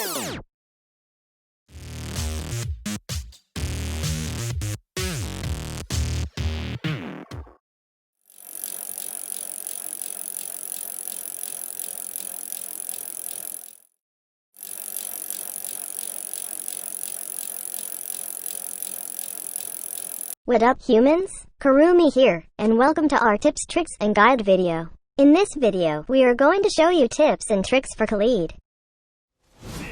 What up, humans? Kurumi here, and welcome to our tips, tricks, and guide video. In this video, we are going to show you tips and tricks for Khaleed.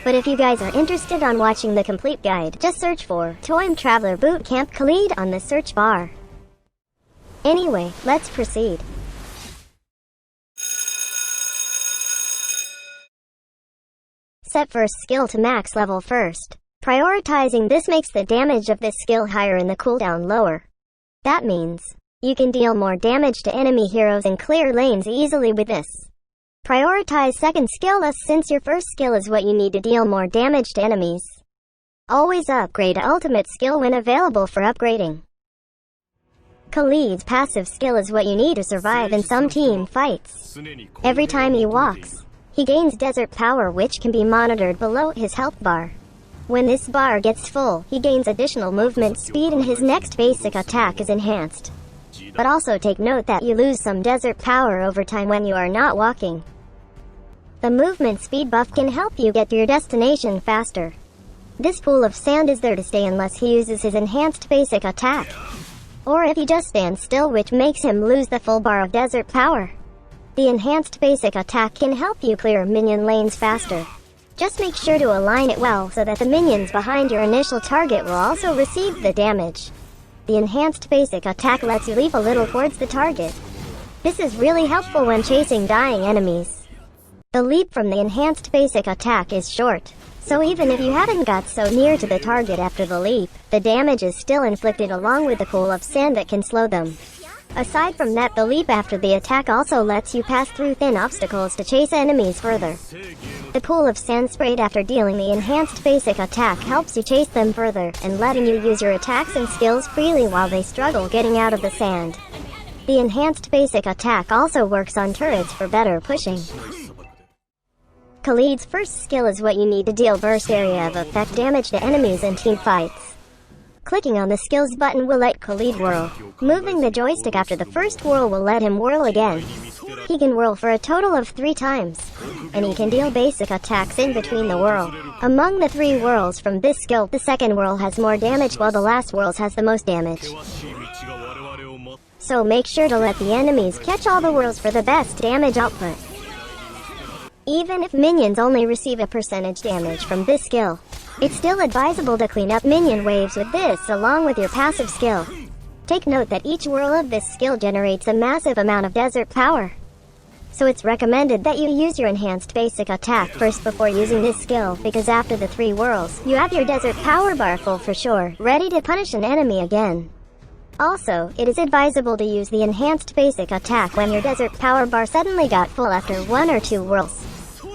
But if you guys are interested on watching the complete guide, just search for Toym Traveller Boot Camp Khaleed on the search bar. Anyway, let's proceed. Set first skill to max level first. Prioritizing this makes the damage of this skill higher and the cooldown lower. That means you can deal more damage to enemy heroes and clear lanes easily with this. Prioritize second skill since your first skill is what you need to deal more damage to enemies. Always upgrade ultimate skill when available for upgrading. Khaleed's passive skill is what you need to survive in some team fights. Every time he walks, he gains desert power which can be monitored below his health bar. When this bar gets full, he gains additional movement speed and his next basic attack is enhanced. But also take note that you lose some desert power over time when you are not walking. The movement speed buff can help you get to your destination faster. This pool of sand is there to stay unless he uses his enhanced basic attack. Or if he just stands still, which makes him lose the full bar of desert power. The enhanced basic attack can help you clear minion lanes faster. Just make sure to align it well so that the minions behind your initial target will also receive the damage. The enhanced basic attack lets you leap a little towards the target. This is really helpful when chasing dying enemies. The leap from the enhanced basic attack is short, so even if you haven't got so near to the target after the leap, the damage is still inflicted along with the pool of sand that can slow them. Aside from that, the leap after the attack also lets you pass through thin obstacles to chase enemies further. The pool of sand sprayed after dealing the enhanced basic attack helps you chase them further and letting you use your attacks and skills freely while they struggle getting out of the sand. The enhanced basic attack also works on turrets for better pushing. Khaleed's first skill is what you need to deal burst area of effect damage to enemies in team fights. Clicking on the skills button will let Khaleed whirl. Moving the joystick after the first whirl will let him whirl again. He can whirl for a total of 3 times, and he can deal basic attacks in between the whirl. Among the 3 whirls from this skill, the second whirl has more damage while the last whirl has the most damage. So make sure to let the enemies catch all the whirls for the best damage output. Even if minions only receive a percentage damage from this skill, it's still advisable to clean up minion waves with this along with your passive skill. Take note that each whirl of this skill generates a massive amount of desert power. So it's recommended that you use your enhanced basic attack first before using this skill, because after the 3 whirls, you have your desert power bar full for sure, ready to punish an enemy again. Also, it is advisable to use the enhanced basic attack when your desert power bar suddenly got full after 1 or 2 whirls.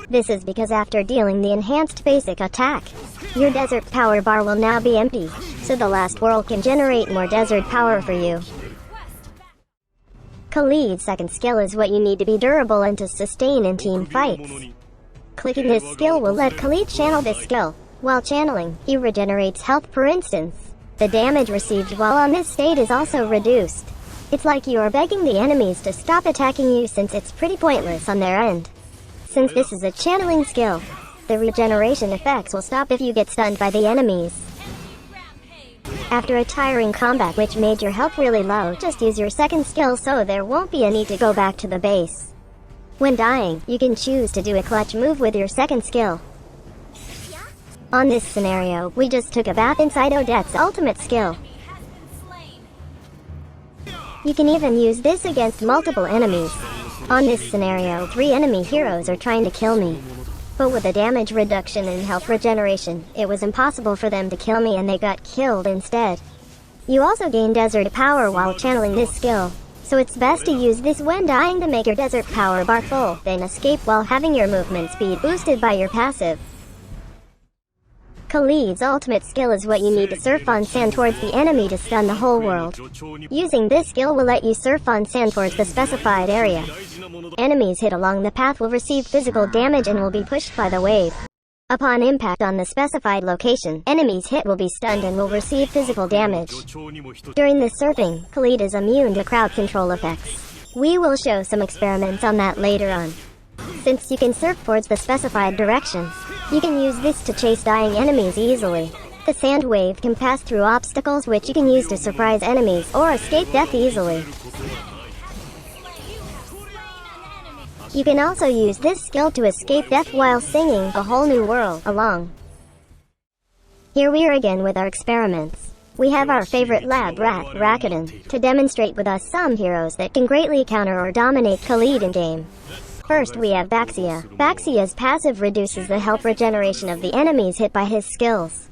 This is because after dealing the enhanced basic attack, your desert power bar will now be empty, so the last whirl can generate more desert power for you. Khaleed's second skill is what you need to be durable and to sustain in team fights. Clicking this skill will let Khaleed channel this skill. While channeling, he regenerates health per instance. The damage received while on this state is also reduced. It's like you are begging the enemies to stop attacking you since it's pretty pointless on their end. Since this is a channeling skill, the regeneration effects will stop if you get stunned by the enemies. After a tiring combat which made your health really low, just use your second skill so there won't be a need to go back to the base. When dying, you can choose to do a clutch move with your second skill. On this scenario, we just took a bath inside Odette's ultimate skill. You can even use this against multiple enemies. On this scenario, 3 enemy heroes are trying to kill me. But with the damage reduction and health regeneration, it was impossible for them to kill me and they got killed instead. You also gain desert power while channeling this skill, so it's best to use this when dying to make your desert power bar full, then escape while having your movement speed boosted by your passive. Khaleed's ultimate skill is what you need to surf on sand towards the enemy to stun the whole world. Using this skill will let you surf on sand towards the specified area. Enemies hit along the path will receive physical damage and will be pushed by the wave. Upon impact on the specified location, enemies hit will be stunned and will receive physical damage. During this surfing, Khaleed is immune to crowd control effects. We will show some experiments on that later on. Since you can surf towards the specified direction, you can use this to chase dying enemies easily. The sand wave can pass through obstacles which you can use to surprise enemies or escape death easily. You can also use this skill to escape death while singing A Whole New World along. Here we are again with our experiments. We have our favorite lab rat, Rakuten, to demonstrate with us some heroes that can greatly counter or dominate Khaleed in game. First we have Baxia. Baxia's passive reduces the health regeneration of the enemies hit by his skills.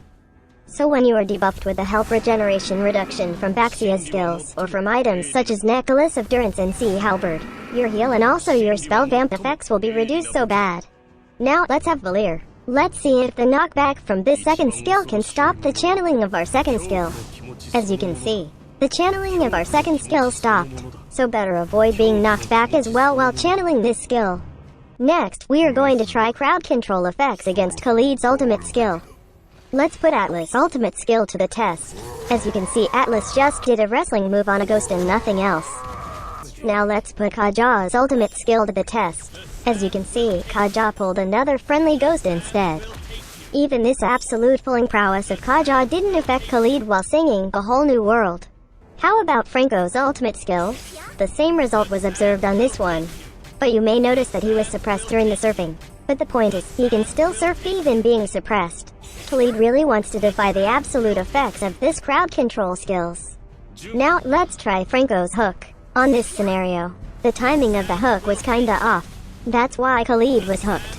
So when you are debuffed with the health regeneration reduction from Baxia's skills, or from items such as Necklace of Durance and Sea Halberd, your heal and also your spell vamp effects will be reduced so bad. Now let's have Valir. Let's see if the knockback from this second skill can stop the channeling of our second skill. As you can see, the channeling of our second skill stopped, so better avoid being knocked back as well while channeling this skill. Next, we are going to try crowd control effects against Khaleed's ultimate skill. Let's put Atlas' ultimate skill to the test. As you can see, Atlas just did a wrestling move on a ghost and nothing else. Now let's put Kaja's ultimate skill to the test. As you can see, Kaja pulled another friendly ghost instead. Even this absolute pulling prowess of Kaja didn't affect Khaleed while singing A Whole New World. How about Franco's ultimate skill? The same result was observed on this one. But you may notice that he was suppressed during the surfing. But the point is, he can still surf even being suppressed. Khaleed really wants to defy the absolute effects of this crowd control skills. Now, let's try Franco's hook. On this scenario, the timing of the hook was kinda off. That's why Khaleed was hooked.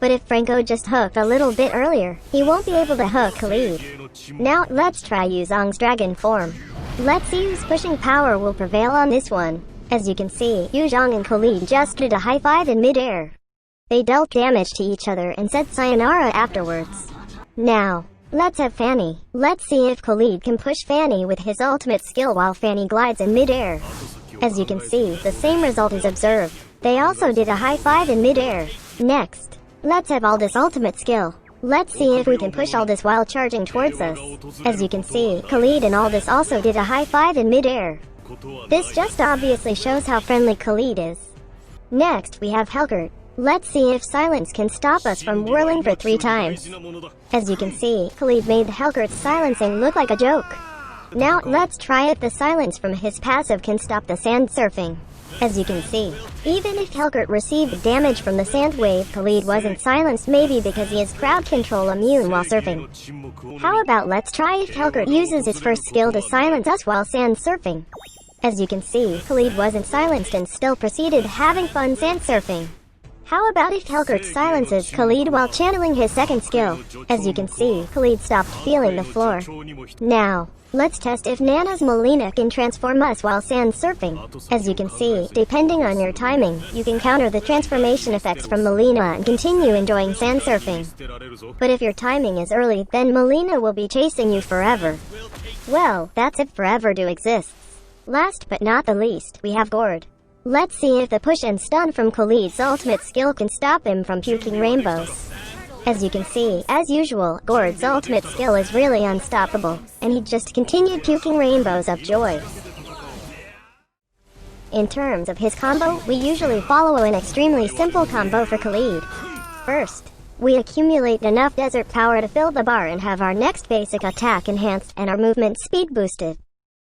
But if Franco just hooked a little bit earlier, he won't be able to hook Khaleed. Now, let's try Yuzong's dragon form. Let's see whose pushing power will prevail on this one. As you can see, Yuzong and Khaleed just did a high five in mid-air. They dealt damage to each other and said sayonara afterwards. Now, let's have Fanny. Let's see if Khaleed can push Fanny with his ultimate skill while Fanny glides in mid-air. As you can see, the same result is observed. They also did a high five in mid-air. Next, let's have Aldous' ultimate skill. Let's see if we can push Aldous while charging towards us. As you can see, Khaleed and Aldous also did a high five in mid-air. This just obviously shows how friendly Khaleed is. Next, we have Helgert. Let's see if silence can stop us from whirling for 3 times. As you can see, Khaleed made Helgert's silencing look like a joke. Now, let's try if the silence from his passive can stop the sand surfing. As you can see, even if Helgert received damage from the sand wave, Khaleed wasn't silenced, maybe because he is crowd control immune while surfing. How about let's try if Helgert uses his first skill to silence us while sand surfing. As you can see, Khaleed wasn't silenced and still proceeded having fun sand surfing. How about if Helgert silences Khaleed while channeling his second skill? As you can see, Khaleed stopped feeling the floor. Now, let's test if Nana's Melina can transform us while sand surfing. As you can see, depending on your timing, you can counter the transformation effects from Melina and continue enjoying sand surfing. But if your timing is early, then Melina will be chasing you forever. Well, that's if forever do exists. Last but not the least, we have Gord. Let's see if the push and stun from Khaleed's ultimate skill can stop him from puking rainbows. As you can see, as usual, Gord's ultimate skill is really unstoppable, and he just continued puking rainbows of joy. In terms of his combo, we usually follow an extremely simple combo for Khaleed. First, we accumulate enough desert power to fill the bar and have our next basic attack enhanced and our movement speed boosted.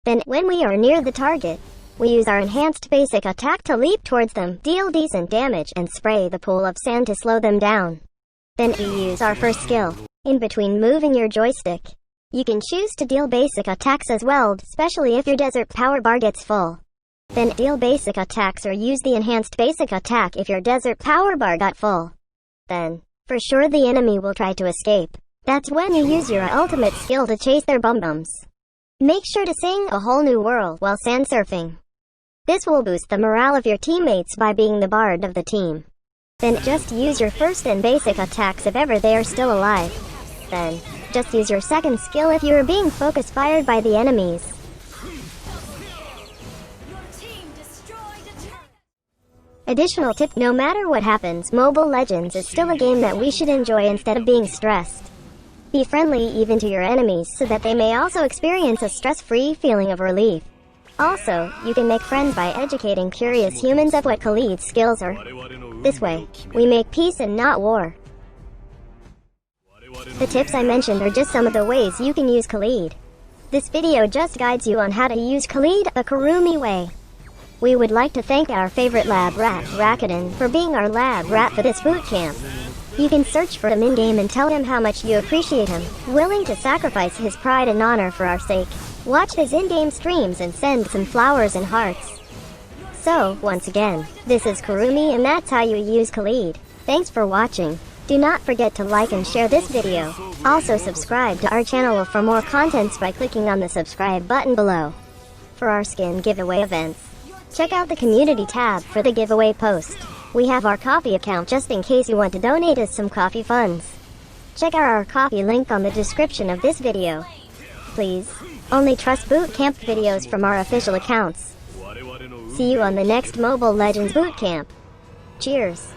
Then, when we are near the target, we use our enhanced basic attack to leap towards them, deal decent damage, and spray the pool of sand to slow them down. Then we use our first skill. In between moving your joystick, you can choose to deal basic attacks as well, especially if your desert power bar gets full. Then deal basic attacks or use the enhanced basic attack if your desert power bar got full. Then, for sure the enemy will try to escape. That's when you use your ultimate skill to chase their bum-bums. Make sure to sing A Whole New World while sand surfing. This will boost the morale of your teammates by being the bard of the team. Then just use your first and basic attacks if ever they are still alive. Then, just use your second skill if you are being focus fired by the enemies. Additional tip: no matter what happens, Mobile Legends is still a game that we should enjoy instead of being stressed. Be friendly even to your enemies so that they may also experience a stress-free feeling of relief. Also, you can make friends by educating curious humans of what Khaleed's skills are. This way, we make peace and not war. The tips I mentioned are just some of the ways you can use Khaleed. This video just guides you on how to use Khaleed the Kurumi way. We would like to thank our favorite lab rat, Rakuten, for being our lab rat for this boot camp. You can search for him in-game and tell him how much you appreciate him, willing to sacrifice his pride and honor for our sake. Watch his in-game streams and send some flowers and hearts. So, once again, this is Kurumi and that's how you use Khaleed. Thanks for watching. Do not forget to like and share this video. Also subscribe to our channel for more contents by clicking on the subscribe button below. For our skin giveaway events, check out the community tab for the giveaway post. We have our Ko-fi account just in case you want to donate us some Ko-fi funds. Check out our Ko-fi link on the description of this video. Please, only trust boot camp videos from our official accounts. See you on the next Mobile Legends boot camp. Cheers.